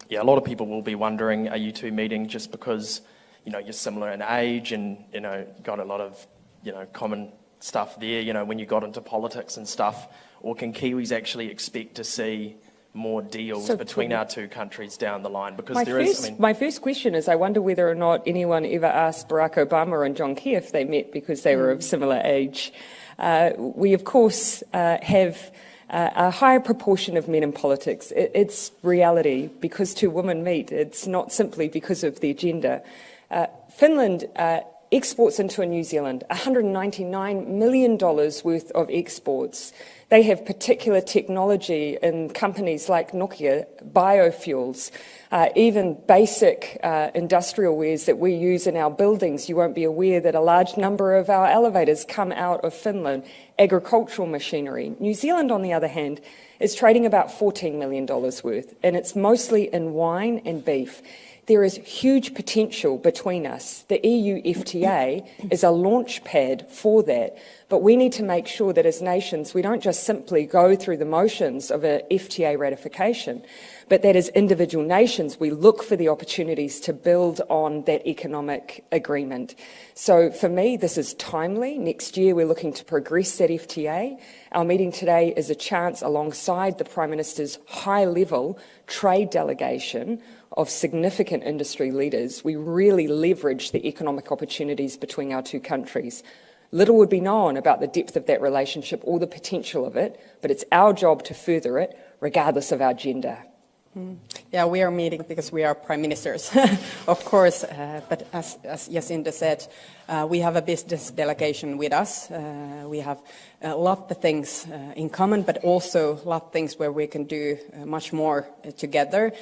yeah, a lot of people will be wondering, are you two meeting just because, you know, you're similar in age and, you know, got a lot of, you know, common stuff there, you know, when you got into politics and stuff, or can Kiwis actually expect to see more deals between our two countries down the line? Because my first question is, I wonder whether or not anyone ever asked Barack Obama and John Key if they met because they were of similar age. We, of course, have a higher proportion of men in politics. It's reality because two women meet. It's not simply because of their gender. Finland exports into New Zealand, $199 million worth of exports. They have particular technology in companies like Nokia, biofuels, even basic industrial wares that we use in our buildings. You won't be aware that a large number of our elevators come out of Finland, agricultural machinery. New Zealand, on the other hand, is trading about $14 million worth, and it's mostly in wine and beef. There is huge potential between us. The EU FTA is a launch pad for that, but we need to make sure that as nations we don't just simply go through the motions of a FTA ratification, but that as individual nations we look for the opportunities to build on that economic agreement. So for me, this is timely. Next year we're looking to progress that FTA. Our meeting today is a chance, alongside the Prime Minister's high-level trade delegation of significant industry leaders, we really leverage the economic opportunities between our two countries. Little would be known about the depth of that relationship or the potential of it, but it's our job to further it, regardless of our gender. Yeah, we are meeting because we are prime ministers, of course, but as Jacinda said, we have a business delegation with us. We have a lot of things in common, but also a lot of things where we can do much more together.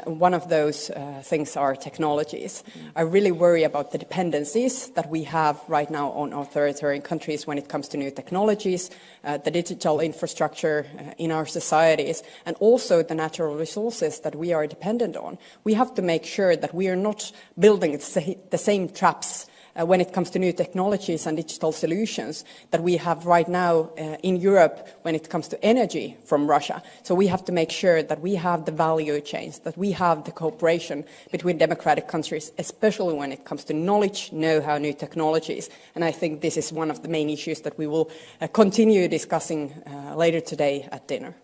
One of those things are technologies. I really worry about the dependencies that we have right now on authoritarian countries when it comes to new technologies, the digital infrastructure in our societies, and also the natural resources that we are dependent on. We have to make sure that we are not building the same traps when it comes to new technologies and digital solutions that we have right now in Europe when it comes to energy from Russia. So we have to make sure that we have the value chains, that we have the cooperation between democratic countries, especially when it comes to knowledge, know-how, new technologies. And I think this is one of the main issues that we will continue discussing later today at dinner.